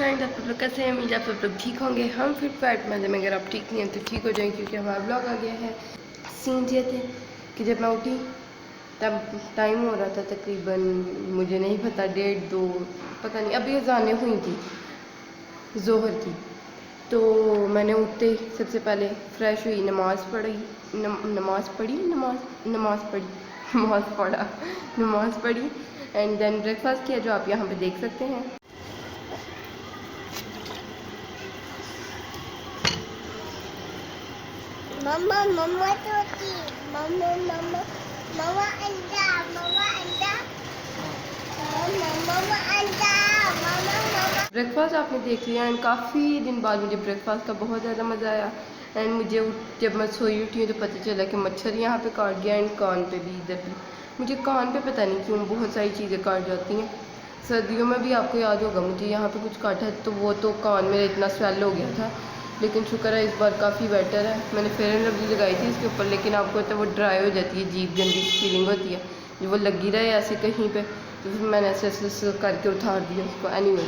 Friends, आप लोग कैसे हैं? उम्मीद आप लोग ठीक होंगे। हम फिर फ्लैट में हैं। अगर आप ठीक नहीं हैं तो ठीक हो जाएंगे, क्योंकि हमारा ब्लॉग आ गया है। सीन ये थे कि जब मैं उठी तब टाइम हो रहा था तकरीबन, मुझे नहीं पता, 1:30-2, पता नहीं, अभी अज़ानें हुई थी ज़ोहर की। तो मैंने उठते ही सबसे पहले फ़्रेश हुई, नमाज़ पढ़ी, नमाज़ पढ़ी एंड देन ब्रेकफास्ट किया, जो आप यहाँ पे देख सकते हैं। मम्मा मम्मा चोटी मम्मा मम्मा मम्मा अंडा मम्मा अंडा मम्मा मम्मा अंडा मम्मा मम्मा। ब्रेकफास्ट आपने देख लिया एंड काफ़ी दिन बाद मुझे ब्रेकफास्ट का बहुत ज़्यादा मज़ा आया। एंड मुझे जब मैं सोई उठी हूँ तो पता चला कि मच्छर यहाँ पे काट गया एंड कान पे भी, इधर भी। मुझे कान पे पता नहीं क्यों बहुत सारी चीज़ें काट जाती हैं। सर्दियों में भी आपको याद होगा मुझे यहाँ पे कुछ काटा है, तो वो तो कान मेरा इतना स्वेल हो गया था। लेकिन शुक्र है इस बार काफ़ी बेटर है। मैंने फेयर एंड लवली लगाई थी इसके ऊपर, लेकिन आपको पता है वो ड्राई हो जाती है, अजीब गंदी फीलिंग होती है जो वो लगी रहे ऐसे कहीं पे। तो फिर मैंने ऐसे करके उतार दिया उसको। एनीवे,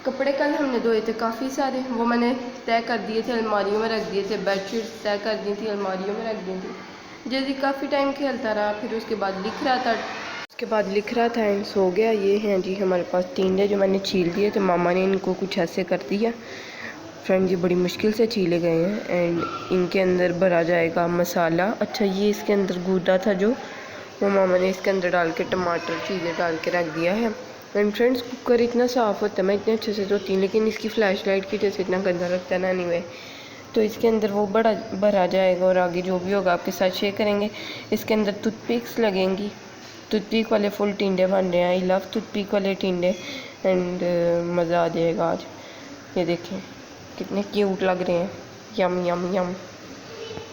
कपड़े कल हमने धोए थे काफ़ी सारे, वो मैंने तय कर दिए थे, अलमारियों में रख दिए थे। बेडशीट तय कर दी थी, अलमारियों में रख दी थी। जैसे काफ़ी टाइम खेलता रहा, फिर उसके बाद लिख रहा था एंड सो गया। ये हैं जी हमारे पास टिंडे जो मैंने छील दिए थे, मामा ने इनको कुछ ऐसे कर दिया। फ्रेंड ये बड़ी मुश्किल से छीले गए हैं एंड इनके अंदर भरा जाएगा मसाला। अच्छा, ये इसके अंदर गूदा था जो, वो मामा ने इसके अंदर डाल के टमाटर चीज़ें डाल के रख दिया है। एंड फ्रेंड्स, कुकर इतना साफ़ होता है, मैं इतने अच्छे से धोती हूँ, लेकिन इसकी फ्लैश लाइट की वजह से इतना गंदा लगता है ना। एनीवे, तो इसके अंदर वो बड़ा भरा जाएगा और आगे जो भी होगा आपके साथ शेयर करेंगे। इसके अंदर टूथपिक्स लगेंगी, टूथपिक वाले फुल टिंडे बन रहे हैं। आई लव टूथपिक वाले टिंडे एंड मज़ा आ जाएगा आज। ये देखें कितने क्यूट लग रहे हैं, यम यम यम।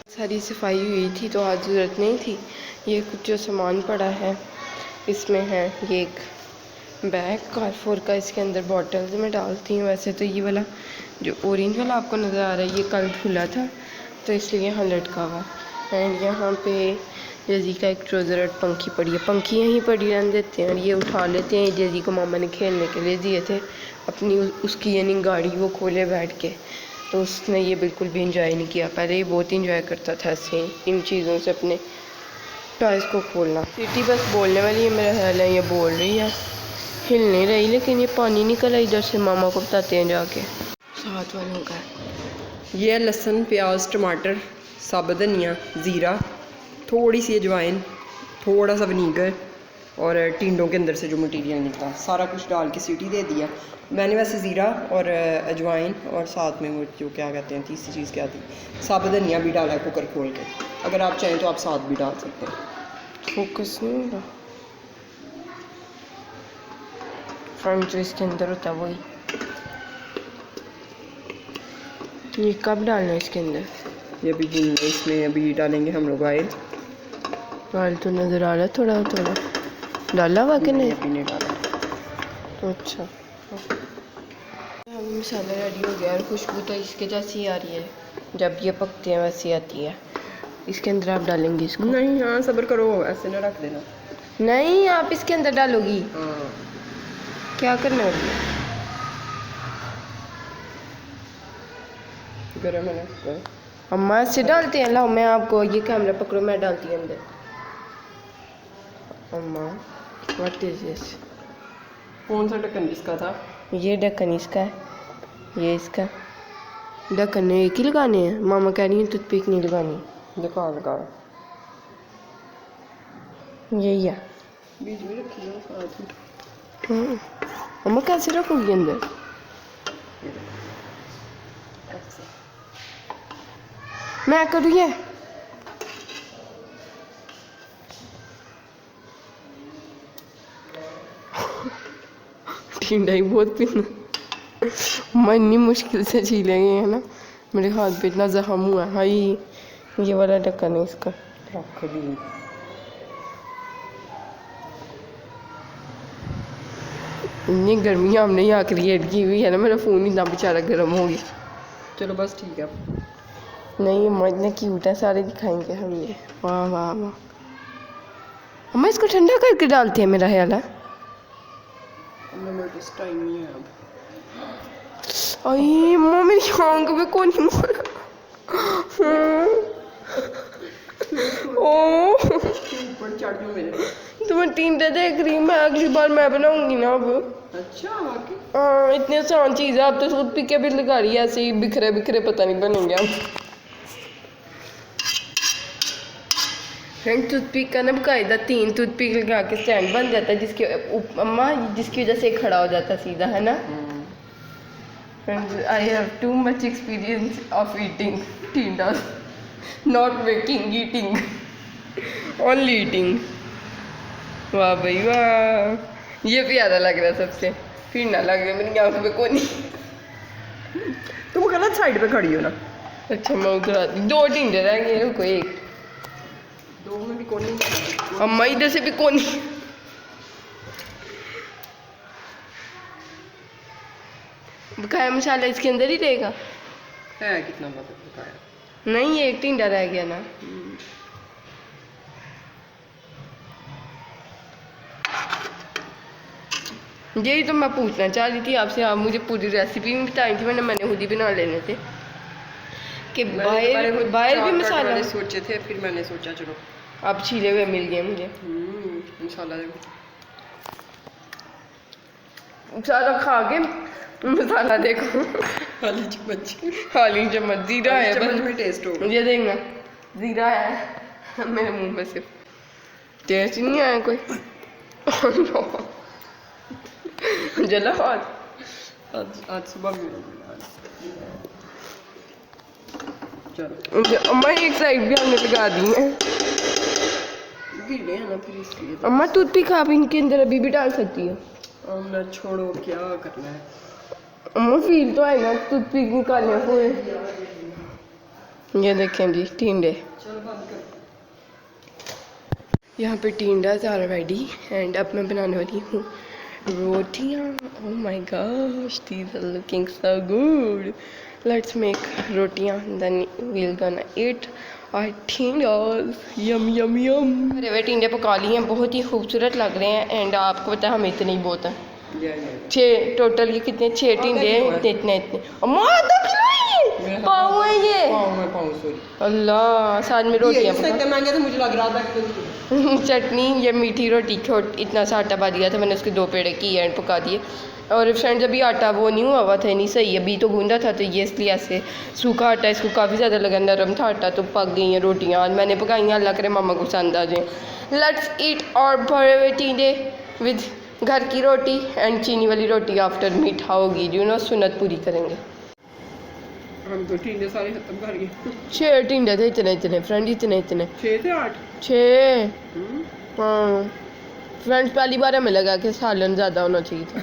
सारी सफाई हुई थी तो आज ज़रूरत नहीं थी। ये कुछ जो सामान पड़ा है इसमें है ये एक बैग कारफोर का, इसके अंदर बॉटल्स में डालती हूँ। वैसे तो ये वाला जो ऑरेंज वाला आपको नज़र आ रहा है ये कल धुला था तो इसलिए यहाँ लटका हुआ। एंड यहाँ पे जैजी का एक ट्राउज़र और पंखी पड़ी है, पंखी यहीं पड़ी रहने देते हैं और ये उठा लेते हैं। जैजी को मामा ने खेलने के लिए दिए थे अपनी, उसकी यानी गाड़ी वो खोले बैठ के, तो उसने ये बिल्कुल भी इंजॉय नहीं किया। पहले ये बहुत इंजॉय करता था ऐसे इन चीज़ों से अपने टॉयज़ को खोलना। सिटी बस बोलने वाली है मेरा ख्याल है, ये बोल रही है, हिल नहीं रही, लेकिन ये पानी निकला इधर से, मामा को बताते हैं जाके। साथ वालों का ये है लहसुन, प्याज, टमाटर, साबुत धनिया, ज़ीरा, थोड़ी सी अजवाइन, थोड़ा सा विनीगर और टिंडों के अंदर से जो मटेरियल निकला सारा कुछ डाल के सीटी दे दिया मैंने। वैसे ज़ीरा और अजवाइन और साथ में वो जो क्या कहते हैं तीसरी चीज़ क्या थी, साबुत धनिया भी डाला है कुकर खोल के। अगर आप चाहें तो आप साथ भी डाल सकते हैं। फोकस नहीं हो रहा फ्रंट जो इसके अंदर होता है वही। ये कब डालना है इसके अंदर? ये अभी इसमें अभी डालेंगे हम लोग ऑयल। ऑयल तो नज़र आ रहा है थोड़ा थोड़ा, डाला हुआ कि नहीं? अभी नहीं डाला। अच्छा, हम मसाला रेडी हो गया और खुशबू तो इसके जैसी आ रही है, जब ये पकते हैं वैसी आती है। इसके अंदर आप डालेंगे इसको? नहीं, हाँ सब्र करो, ऐसे ना रख देना। नहीं, आप इसके अंदर डालोगी? हाँ, क्या करना है? गरम है ना। अम्मा ऐसे डालते हैं? लाओ मैं आपको, ये कैमरा पकड़ो, मैं डालती हूँ अंदर। अम्मा व्हाट इज दिस? कौन सा ढक्कन इसका था? ये ढक्कन इसका है, ये इसका ढक्कन एक ही लगाने हैं। मामा कह रही हैं टूथपिक नहीं लगानी। लगा लगा यही है, बीच में रखी है साथ में। अम्मा कैसे रखोगी अंदर? मैं करूँ ये? टिंडा ही बहुत पीना मैं इतनी मुश्किल से छीले गए हैं ना, मेरे हाथ पे इतना जख्म हुआ है। हाई, ये वाला ढक्कन है इसका। रख दी। इतनी गर्मी हमने यहाँ क्रिएट की हुई है ना, मेरा फ़ोन इतना बेचारा गर्म हो गया। चलो बस ठीक है। नहीं, अम्मा इतना क्यूट है, सारे दिखाएंगे हम ये। वाह वाह वाह। अम्मा इसको ठंडा करके डालते हैं मेरा ख्याल है। जबरदस्त टाइम नहीं है अब। अरे अम्मा मेरी आंख पे कौन मारा? ओ ऊपर चढ़ जाओ मेरे। तुम्हें टींडे देख रही मैं अगली बार मैं बनाऊंगी ना अब। अच्छा वाकई। हाँ इतनी आसान चीज़ है, अब तो टूथ पिक के भी लगा रही है ऐसे ही बिखरे बिखरे पता नहीं बनेंगे अब। फ्रेंड टूथपिक का ना बाकायदा 3 टूथपिक लगा के स्टैंड बन जाता है जिसके अम्मा जिसकी वजह से खड़ा हो जाता सीधा, है ना? Friends I have too much experience of eating tinda, not making eating, only eating. वाह भाई वाह, ये प्यारा लग रहा है सबसे। फिर ना लग रहा मेरी आंखों पे कोनी। तुम गलत साइड पे खड़ी हो ना। अच्छा मैं उधर आती, 2 टिंडे रह गए, रुको एक। 2 में भी कोनी। अम्मा इधर से भी कोनी। बकाया मसाला इसके अंदर ही रहेगा? है कितना बताया? नहीं ये एक टिंडा रह गया ना। यही तो मैं पूछना चाह रही थी आपसे, आप मुझे पूरी रेसिपी भी बताई थी, मैंने खुद ही बना लेने थे कि बाहर भी मसाला सोचे थे, फिर मैंने सोचा चलो अब छीले हुए मिल गए मुझे। मसाला देखो सारा खा के मसाला देखो। खाली चम्मच। खाली चम्मच जीरा है चम्मच बस। में टेस्ट हो। मुझे देखना जीरा है मेरे मुंह में, सिर्फ टेस्ट ही नहीं आया कोई। जला आज सुबह भी चलो अम्मा एक साइड भी हमने लगा दी है। गीले हैं ना फिर इसलिए। अम्मा टूथपिक आप इनके अंदर अभी भी डाल सकती हो। मैं छोड़ो क्या करना है। अम्मा फील तो है ना टूथपिक निकालने हुए। ये देखें जी टिंडे, चल बंद कर। यहाँ पे टिंडास आर रेडी एंड अब मैं बनाने वाली हूँ रोटियाँ। Oh my gosh these are looking so good. Let's make रोटियाँ देन वील गोना ईट और टिंडास। यम यम यम। अरे वे टिंडे पका लिए हैं, बहुत ही खूबसूरत लग रहे हैं एंड आपको पता है हमें इतने ही बहुत है। 6 टोटल ये कितने 6 टिंडे हैं, इतने अम्मा पाव है ये। अल्लाह साथ में रोटियाँ महंगे थे, मुझे लग रहा था चटनी ये मीठी रोटी इतना सा आटा पा दिया था मैंने, उसके 2 पेड़े किए एंड पका दिए। और फ्रेंड्स अभी आटा वो नहीं हुआ हुआ था, नहीं सही अभी तो गूंदा था, तो ये इसलिए ऐसे सूखा आटा इसको काफ़ी ज़्यादा लगा, नरम था आटा तो पक गई हैं रोटियाँ। आज मैंने पकाई हैं, अल्लाह करे मामा को पसंद आ जाए। लेट्स ईट और भरे हुए टिंडे विद घर की रोटी एंड चीनी वाली रोटी आफ्टर मीठा होगी जो ना सुन्नत पूरी करेंगे। हम तो टिंडे सारे खत्म कर गए। 6 टिंडे थे, इतने फ्रेंड, इतने 6 थे 8। 6 हाँ फ्रेंड्स पहली बार हमें लगा कि सालन ज़्यादा होना चाहिए था,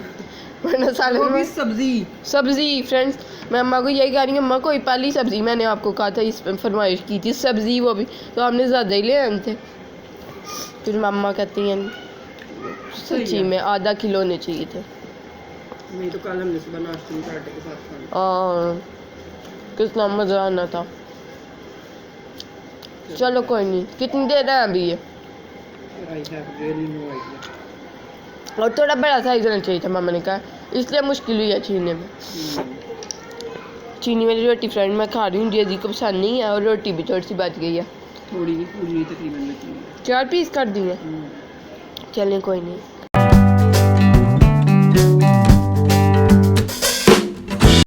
वरना सालन में सब्ज़ी फ्रेंड्स मैं अम्मा को यही कह रही हूँ, अम्मा कोई पहली सब्ज़ी मैंने आपको कहा था इस फरमाइश की थी सब्ज़ी, वो भी तो हमने ज़्यादा ही ले आए थे। फिर मम्मा कहती हैं सच्ची में आधा किलो होने चाहिए थे। नहीं तो कल हमने सुबह नाश्ते में पराठे के साथ खाना। हाँ कितना मज़ा आना था। चलो कोई नहीं, कितनी देर है अभी ये? और थोड़ा बड़ा साइज होना चाहिए था मामा ने कहा, इसलिए मुश्किल हुई है छीनने में। चीनी वाली रोटी फ्रेंड मैं खा रही हूँ, जी को पसंद नहीं है और रोटी भी थोड़ी सी बच गई है। थोड़ी नहीं पूरी तकरीबन 4 पीस कर दिए, चलें कोई नहीं।